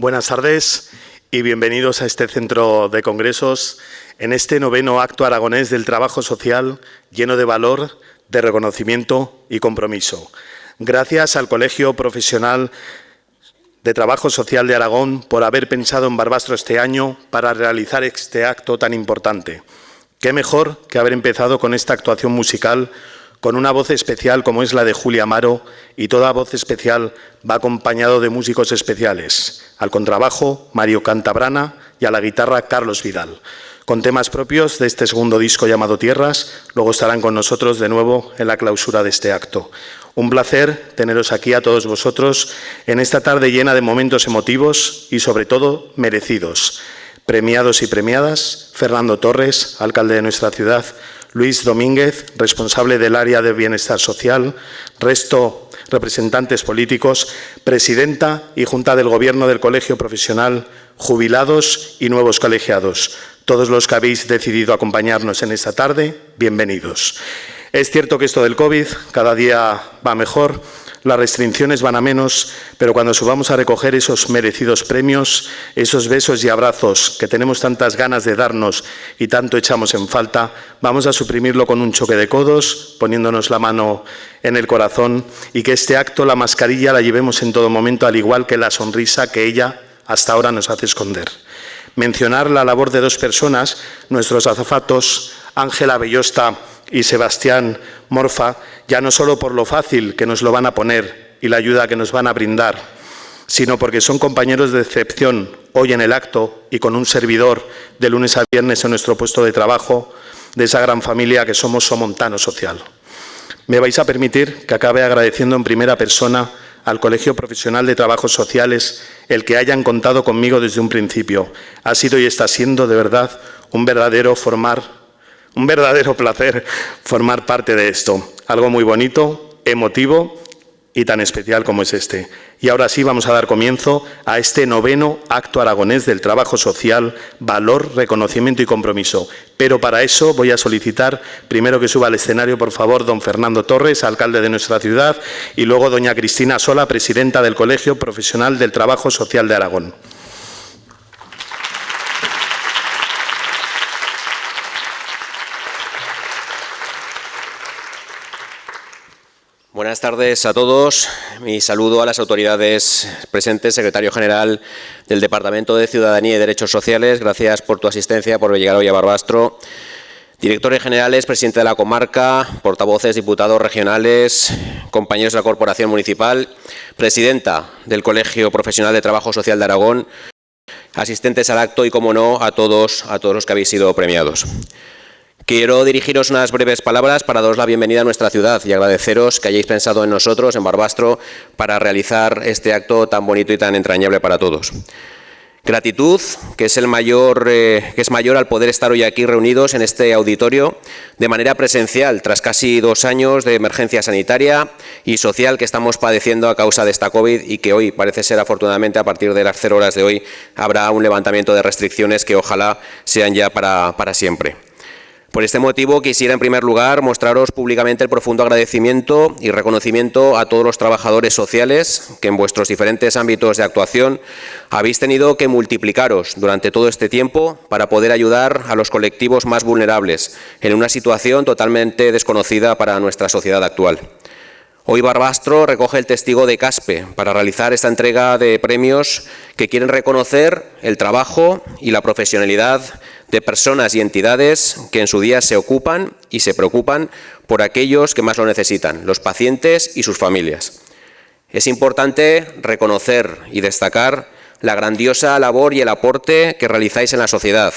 Buenas tardes y bienvenidos a este centro de congresos en este 9º acto aragonés del trabajo social lleno de valor, de reconocimiento y compromiso. Gracias al Colegio Profesional de Trabajo Social de Aragón por haber pensado en Barbastro este año para realizar este acto tan importante. Qué mejor que haber empezado con esta actuación musical con una voz especial como es la de Julia Amaro, y toda voz especial va acompañado de músicos especiales. Al contrabajo, Mario Cantabrana, y a la guitarra, Carlos Vidal. Con temas propios de este segundo disco llamado Tierras, luego estarán con nosotros de nuevo en la clausura de este acto. Un placer teneros aquí a todos vosotros en esta tarde llena de momentos emotivos y sobre todo merecidos. Premiados y premiadas, Fernando Torres, alcalde de nuestra ciudad, Luis Domínguez, responsable del área de Bienestar Social, resto representantes políticos, presidenta y junta del Gobierno del Colegio Profesional, jubilados y nuevos colegiados. Todos los que habéis decidido acompañarnos en esta tarde, bienvenidos. Es cierto que esto del COVID cada día va mejor, las restricciones van a menos, pero cuando subamos a recoger esos merecidos premios, esos besos y abrazos que tenemos tantas ganas de darnos y tanto echamos en falta, vamos a suprimirlo con un choque de codos, poniéndonos la mano en el corazón y que este acto, la mascarilla, la llevemos en todo momento, al igual que la sonrisa que ella hasta ahora nos hace esconder. Mencionar la labor de dos personas, nuestros azafatos, Ángela Bellosta y Sebastián Morfa, ya no solo por lo fácil que nos lo van a poner y la ayuda que nos van a brindar, sino porque son compañeros de excepción hoy en el acto y con un servidor de lunes a viernes en nuestro puesto de trabajo de esa gran familia que somos Somontano Social. Me vais a permitir que acabe agradeciendo en primera persona al Colegio Profesional de Trabajos Sociales el que hayan contado conmigo desde un principio. Ha sido y está siendo de verdad un verdadero placer formar parte de esto. Algo muy bonito, emotivo y tan especial como es este. Y ahora sí vamos a dar comienzo a este 9º acto aragonés del trabajo social, valor, reconocimiento y compromiso. Pero para eso voy a solicitar primero que suba al escenario, por favor, don Fernando Torres, alcalde de nuestra ciudad, y luego doña Cristina Sola, presidenta del Colegio Profesional del Trabajo Social de Aragón. Buenas tardes a todos. Mi saludo a las autoridades presentes, secretario general del Departamento de Ciudadanía y Derechos Sociales. Gracias por tu asistencia, por llegar hoy a Barbastro. Directores generales, presidente de la comarca, portavoces, diputados regionales, compañeros de la Corporación Municipal, presidenta del Colegio Profesional de Trabajo Social de Aragón, asistentes al acto y, como no, a todos los que habéis sido premiados. Quiero dirigiros unas breves palabras para daros la bienvenida a nuestra ciudad y agradeceros que hayáis pensado en nosotros, en Barbastro, para realizar este acto tan bonito y tan entrañable para todos. Gratitud, que es mayor al poder estar hoy aquí reunidos en este auditorio de manera presencial, tras casi 2 años de emergencia sanitaria y social que estamos padeciendo a causa de esta COVID y que hoy parece ser, afortunadamente, a partir de las 0 horas de hoy, habrá un levantamiento de restricciones que ojalá sean ya para siempre. Por este motivo, quisiera en primer lugar mostraros públicamente el profundo agradecimiento y reconocimiento a todos los trabajadores sociales que en vuestros diferentes ámbitos de actuación habéis tenido que multiplicaros durante todo este tiempo para poder ayudar a los colectivos más vulnerables en una situación totalmente desconocida para nuestra sociedad actual. Hoy Barbastro recoge el testigo de CASPE para realizar esta entrega de premios que quieren reconocer el trabajo y la profesionalidad de personas y entidades que en su día se ocupan y se preocupan por aquellos que más lo necesitan, los pacientes y sus familias. Es importante reconocer y destacar la grandiosa labor y el aporte que realizáis en la sociedad,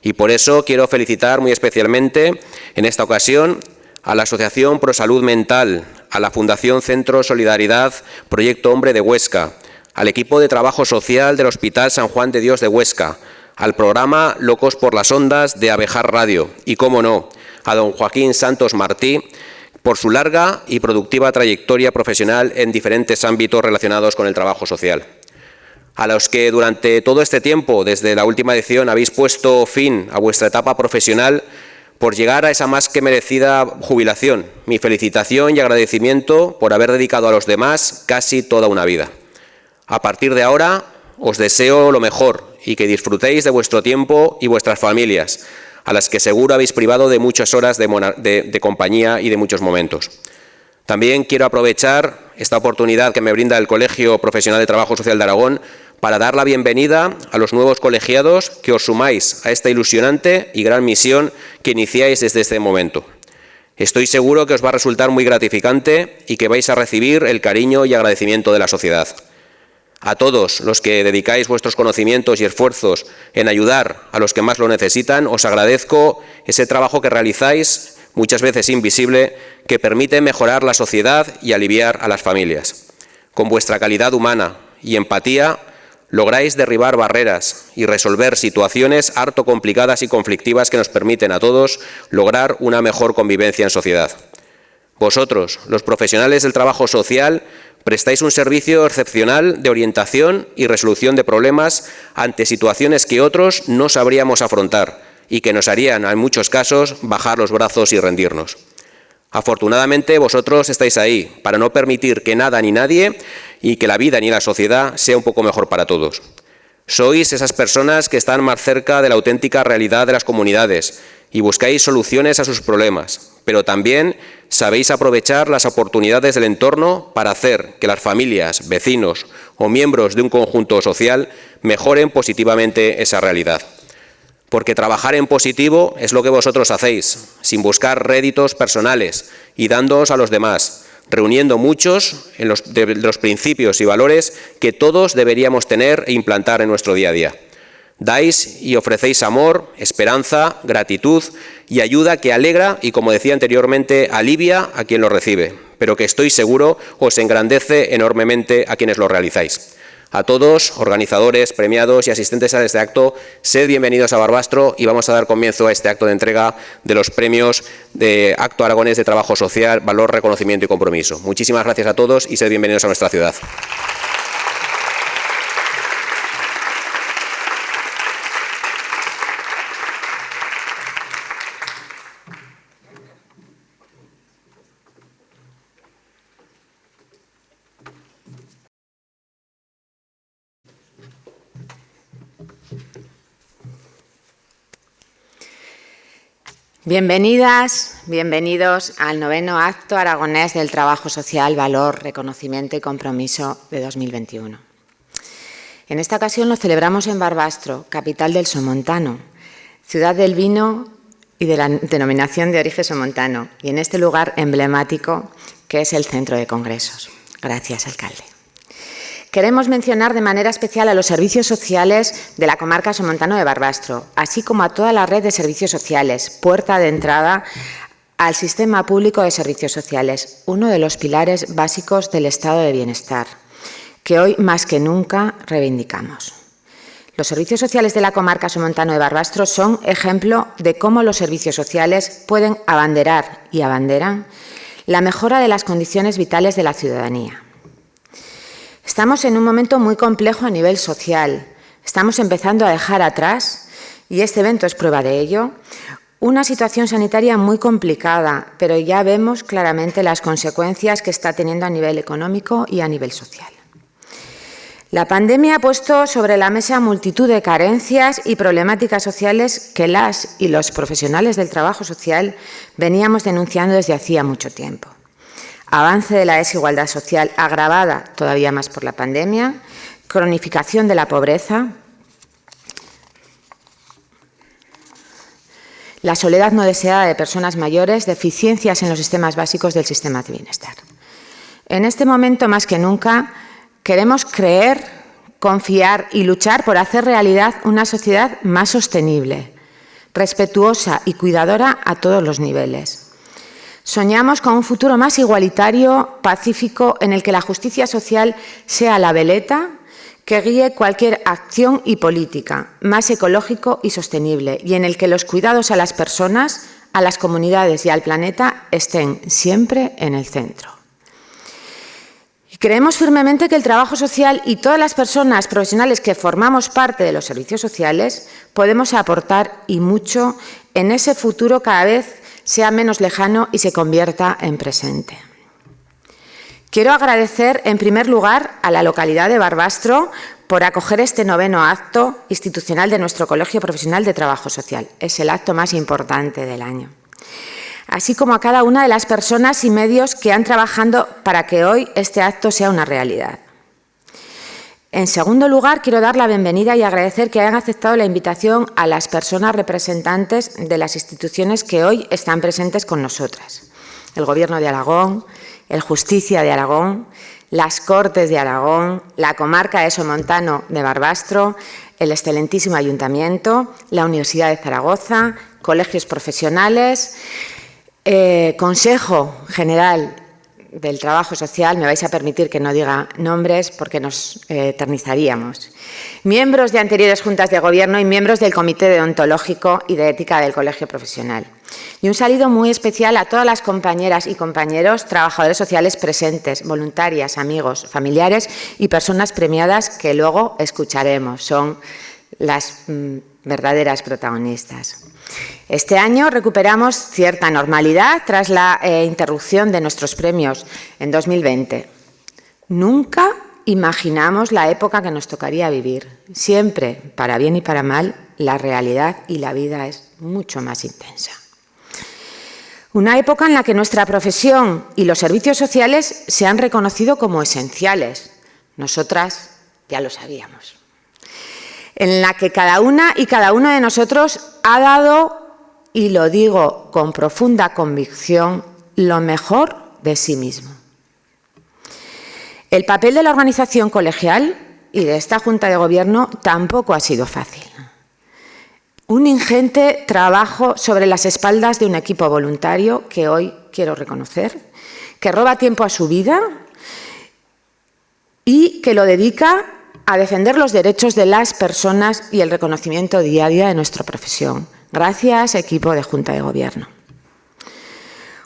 y por eso quiero felicitar muy especialmente en esta ocasión a la Asociación Pro Salud Mental, a la Fundación Centro Solidaridad Proyecto Hombre de Huesca, al equipo de trabajo social del Hospital San Juan de Dios de Huesca, al programa Locos por las Ondas de Abejar Radio y, cómo no, a don Joaquín Santos Martí por su larga y productiva trayectoria profesional en diferentes ámbitos relacionados con el trabajo social. A los que durante todo este tiempo, desde la última edición, habéis puesto fin a vuestra etapa profesional por llegar a esa más que merecida jubilación. Mi felicitación y agradecimiento por haber dedicado a los demás casi toda una vida. A partir de ahora, os deseo lo mejor y que disfrutéis de vuestro tiempo y vuestras familias, a las que seguro habéis privado de muchas horas de compañía y de muchos momentos. También quiero aprovechar esta oportunidad que me brinda el Colegio Profesional de Trabajo Social de Aragón para dar la bienvenida a los nuevos colegiados que os sumáis a esta ilusionante y gran misión que iniciáis desde este momento. Estoy seguro que os va a resultar muy gratificante y que vais a recibir el cariño y agradecimiento de la sociedad. A todos los que dedicáis vuestros conocimientos y esfuerzos en ayudar a los que más lo necesitan, os agradezco ese trabajo que realizáis, muchas veces invisible, que permite mejorar la sociedad y aliviar a las familias. Con vuestra calidad humana y empatía, lográis derribar barreras y resolver situaciones harto complicadas y conflictivas que nos permiten a todos lograr una mejor convivencia en sociedad. Vosotros, los profesionales del trabajo social, prestáis un servicio excepcional de orientación y resolución de problemas ante situaciones que otros no sabríamos afrontar y que nos harían, en muchos casos, bajar los brazos y rendirnos. Afortunadamente, vosotros estáis ahí para no permitir que nada ni nadie y que la vida ni la sociedad sea un poco mejor para todos. Sois esas personas que están más cerca de la auténtica realidad de las comunidades y buscáis soluciones a sus problemas, pero también sabéis aprovechar las oportunidades del entorno para hacer que las familias, vecinos o miembros de un conjunto social mejoren positivamente esa realidad. Porque trabajar en positivo es lo que vosotros hacéis, sin buscar réditos personales y dándoos a los demás, reuniendo muchos de los principios y valores que todos deberíamos tener e implantar en nuestro día a día. Dais y ofrecéis amor, esperanza, gratitud y ayuda que alegra y, como decía anteriormente, alivia a quien lo recibe, pero que estoy seguro os engrandece enormemente a quienes lo realizáis. A todos, organizadores, premiados y asistentes a este acto, sed bienvenidos a Barbastro y vamos a dar comienzo a este acto de entrega de los premios de Acto Aragonés de Trabajo Social, Valor, Reconocimiento y Compromiso. Muchísimas gracias a todos y sed bienvenidos a nuestra ciudad. Bienvenidas, bienvenidos al 9º Acto Aragonés del Trabajo Social, Valor, Reconocimiento y Compromiso de 2021. En esta ocasión lo celebramos en Barbastro, capital del Somontano, ciudad del vino y de la denominación de origen somontano, y en este lugar emblemático que es el Centro de Congresos. Gracias, alcalde. Queremos mencionar de manera especial a los servicios sociales de la comarca somontano de Barbastro, así como a toda la red de servicios sociales, puerta de entrada al sistema público de servicios sociales, uno de los pilares básicos del estado de bienestar, que hoy más que nunca reivindicamos. Los servicios sociales de la comarca somontano de Barbastro son ejemplo de cómo los servicios sociales pueden abanderar y abanderan la mejora de las condiciones vitales de la ciudadanía. Estamos en un momento muy complejo a nivel social. Estamos empezando a dejar atrás, y este evento es prueba de ello, una situación sanitaria muy complicada, pero ya vemos claramente las consecuencias que está teniendo a nivel económico y a nivel social. La pandemia ha puesto sobre la mesa multitud de carencias y problemáticas sociales que las y los profesionales del trabajo social veníamos denunciando desde hacía mucho tiempo. Avance de la desigualdad social agravada todavía más por la pandemia, cronificación de la pobreza, la soledad no deseada de personas mayores, deficiencias en los sistemas básicos del sistema de bienestar. En este momento, más que nunca, queremos creer, confiar y luchar por hacer realidad una sociedad más sostenible, respetuosa y cuidadora a todos los niveles. Soñamos con un futuro más igualitario, pacífico, en el que la justicia social sea la veleta que guíe cualquier acción y política, más ecológico y sostenible, y en el que los cuidados a las personas, a las comunidades y al planeta estén siempre en el centro. Y creemos firmemente que el trabajo social y todas las personas profesionales que formamos parte de los servicios sociales podemos aportar y mucho en ese futuro cada vez sea menos lejano y se convierta en presente. Quiero agradecer en primer lugar a la localidad de Barbastro por acoger este 9º acto institucional de nuestro Colegio Profesional de Trabajo Social. Es el acto más importante del año. Así como a cada una de las personas y medios que han trabajado para que hoy este acto sea una realidad. En segundo lugar, quiero dar la bienvenida y agradecer que hayan aceptado la invitación a las personas representantes de las instituciones que hoy están presentes con nosotras. El Gobierno de Aragón, el Justicia de Aragón, las Cortes de Aragón, la Comarca de Somontano de Barbastro, el excelentísimo Ayuntamiento, la Universidad de Zaragoza, colegios profesionales, Consejo General del Trabajo Social, me vais a permitir que no diga nombres porque nos eternizaríamos, miembros de anteriores juntas de gobierno y miembros del Comité Deontológico y de Ética del Colegio Profesional. Y un saludo muy especial a todas las compañeras y compañeros trabajadores sociales presentes, voluntarias, amigos, familiares y personas premiadas que luego escucharemos. Son las verdaderas protagonistas. Este año recuperamos cierta normalidad tras la interrupción de nuestros premios en 2020. Nunca imaginamos la época que nos tocaría vivir. Siempre, para bien y para mal, la realidad y la vida es mucho más intensa. Una época en la que nuestra profesión y los servicios sociales se han reconocido como esenciales. Nosotras ya lo sabíamos. En la que cada una y cada uno de nosotros ha dado, y lo digo con profunda convicción, lo mejor de sí mismo. El papel de la organización colegial y de esta Junta de Gobierno tampoco ha sido fácil. Un ingente trabajo sobre las espaldas de un equipo voluntario que hoy quiero reconocer, que roba tiempo a su vida y que lo dedica a defender los derechos de las personas y el reconocimiento día a día de nuestra profesión. Gracias, equipo de Junta de Gobierno.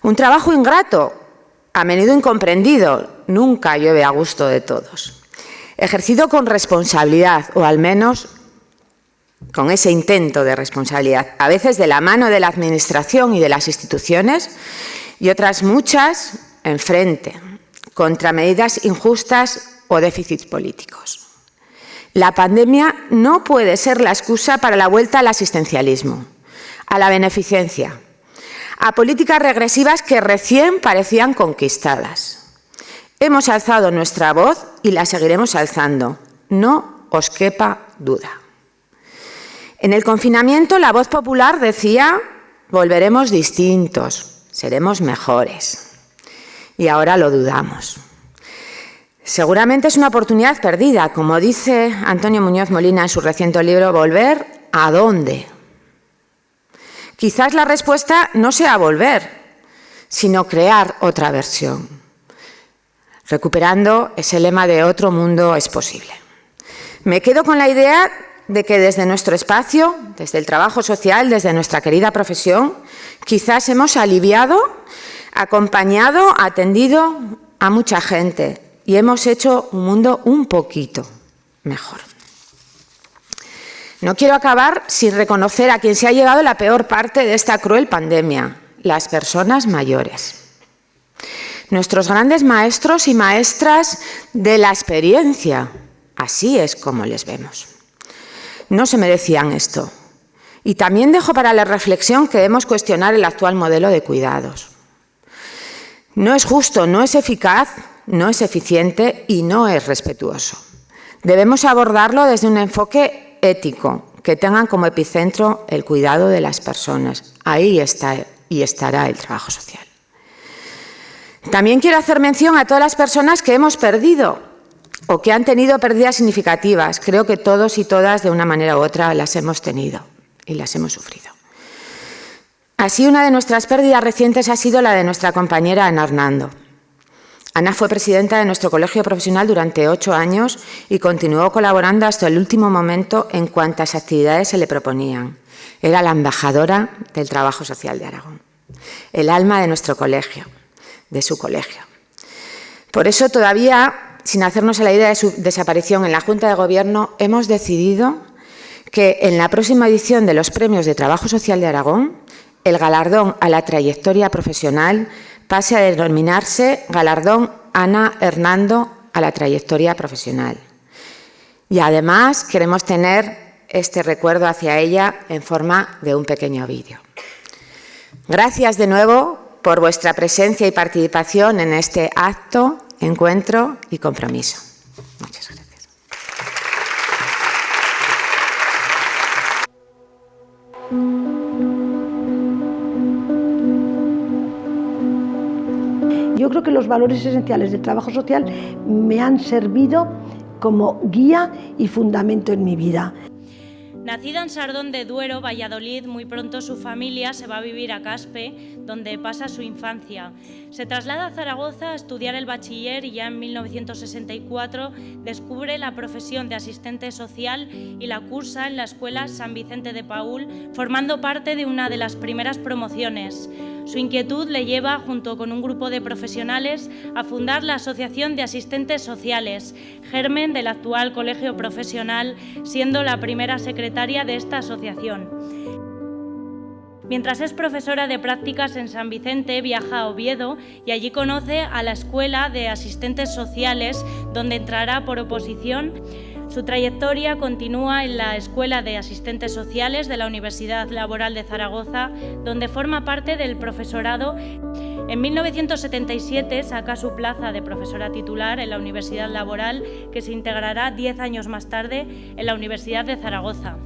Un trabajo ingrato, a menudo incomprendido, nunca llueve a gusto de todos. Ejercido con responsabilidad, o al menos con ese intento de responsabilidad, a veces de la mano de la Administración y de las instituciones, y otras muchas enfrente, contra medidas injustas o déficits políticos. La pandemia no puede ser la excusa para la vuelta al asistencialismo, a la beneficencia, a políticas regresivas que recién parecían conquistadas. Hemos alzado nuestra voz y la seguiremos alzando, no os quepa duda. En el confinamiento la voz popular decía: volveremos distintos, seremos mejores. Y ahora lo dudamos. Seguramente es una oportunidad perdida, como dice Antonio Muñoz Molina en su reciente libro ¿Volver a dónde? Quizás la respuesta no sea volver, sino crear otra versión, recuperando ese lema de otro mundo es posible. Me quedo con la idea de que desde nuestro espacio, desde el trabajo social, desde nuestra querida profesión, quizás hemos aliviado, acompañado, atendido a mucha gente y hemos hecho un mundo un poquito mejor. No quiero acabar sin reconocer a quien se ha llevado la peor parte de esta cruel pandemia, las personas mayores. Nuestros grandes maestros y maestras de la experiencia, así es como les vemos. No se merecían esto. Y también dejo para la reflexión que debemos cuestionar el actual modelo de cuidados. No es justo, no es eficaz, no es eficiente y no es respetuoso. Debemos abordarlo desde un enfoque ético, que tengan como epicentro el cuidado de las personas. Ahí está y estará el trabajo social. También quiero hacer mención a todas las personas que hemos perdido o que han tenido pérdidas significativas. Creo que todos y todas, de una manera u otra, las hemos tenido y las hemos sufrido. Así, una de nuestras pérdidas recientes ha sido la de nuestra compañera Ana Hernando. Ana fue presidenta de nuestro colegio profesional durante 8 años y continuó colaborando hasta el último momento en cuantas actividades se le proponían. Era la embajadora del trabajo social de Aragón, el alma de nuestro colegio, de su colegio. Por eso, todavía, sin hacernos a la idea de su desaparición en la Junta de Gobierno, hemos decidido que en la próxima edición de los Premios de Trabajo Social de Aragón, el galardón a la trayectoria profesional pase a denominarse Galardón Ana Hernando a la trayectoria profesional. Y además queremos tener este recuerdo hacia ella en forma de un pequeño vídeo. Gracias de nuevo por vuestra presencia y participación en este acto, encuentro y compromiso. Muchas gracias. Yo creo que los valores esenciales del trabajo social me han servido como guía y fundamento en mi vida. Nacida en Sardón de Duero, Valladolid, muy pronto su familia se va a vivir a Caspe, donde pasa su infancia. Se traslada a Zaragoza a estudiar el bachiller y ya en 1964 descubre la profesión de asistente social y la cursa en la Escuela San Vicente de Paúl, formando parte de una de las primeras promociones. Su inquietud le lleva, junto con un grupo de profesionales, a fundar la Asociación de Asistentes Sociales, germen del actual Colegio Profesional, siendo la primera secretaria de esta asociación. Mientras es profesora de prácticas en San Vicente, viaja a Oviedo y allí conoce a la Escuela de Asistentes Sociales, donde entrará por oposición. Su trayectoria continúa en la Escuela de Asistentes Sociales de la Universidad Laboral de Zaragoza, donde forma parte del profesorado. En 1977 saca su plaza de profesora titular en la Universidad Laboral, que se integrará 10 años más tarde en la Universidad de Zaragoza.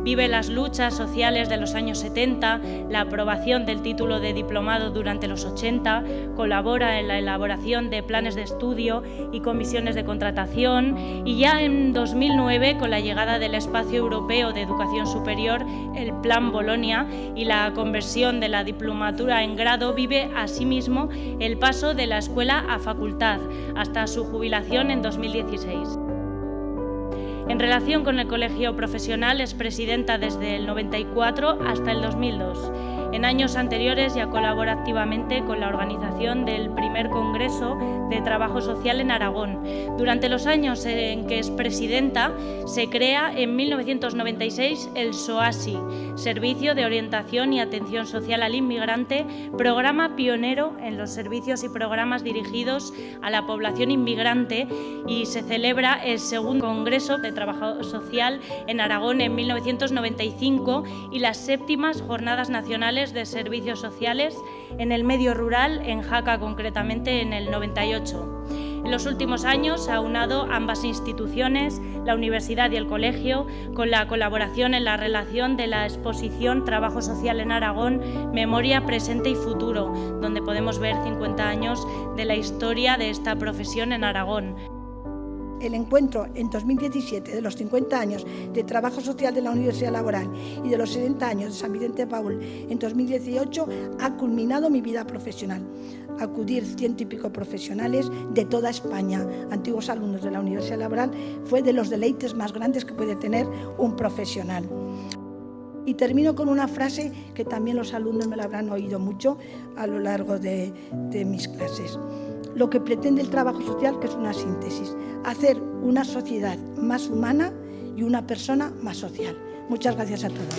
Vive las luchas sociales de los años 70, la aprobación del título de diplomado durante los 80, colabora en la elaboración de planes de estudio y comisiones de contratación, y ya en 2009, con la llegada del Espacio Europeo de Educación Superior, el Plan Bolonia y la conversión de la diplomatura en grado, vive asimismo el paso de la escuela a facultad, hasta su jubilación en 2016. En relación con el Colegio Profesional, es presidenta desde el 94 hasta el 2002. En años anteriores ya colabora activamente con la organización del primer Congreso de Trabajo Social en Aragón. Durante los años en que es presidenta, se crea en 1996 el SOASI, Servicio de Orientación y Atención Social al Inmigrante, programa pionero en los servicios y programas dirigidos a la población inmigrante, y se celebra el segundo Congreso de Trabajo Social en Aragón en 1995 y las séptimas Jornadas Nacionales de Servicios Sociales en el medio rural, en Jaca concretamente, en el 98. En los últimos años ha aunado ambas instituciones, la universidad y el colegio, con la colaboración en la relación de la exposición Trabajo Social en Aragón, Memoria, Presente y Futuro, donde podemos ver 50 años de la historia de esta profesión en Aragón. El encuentro en 2017 de los 50 años de trabajo social de la Universidad Laboral y de los 60 años de San Vicente de Paúl en 2018 ha culminado mi vida profesional. Acudir 100 y pico profesionales de toda España, antiguos alumnos de la Universidad Laboral, fue de los deleites más grandes que puede tener un profesional. Y termino con una frase que también los alumnos me la habrán oído mucho a lo largo de mis clases. Lo que pretende el trabajo social, que es una síntesis, hacer una sociedad más humana y una persona más social. Muchas gracias a todos.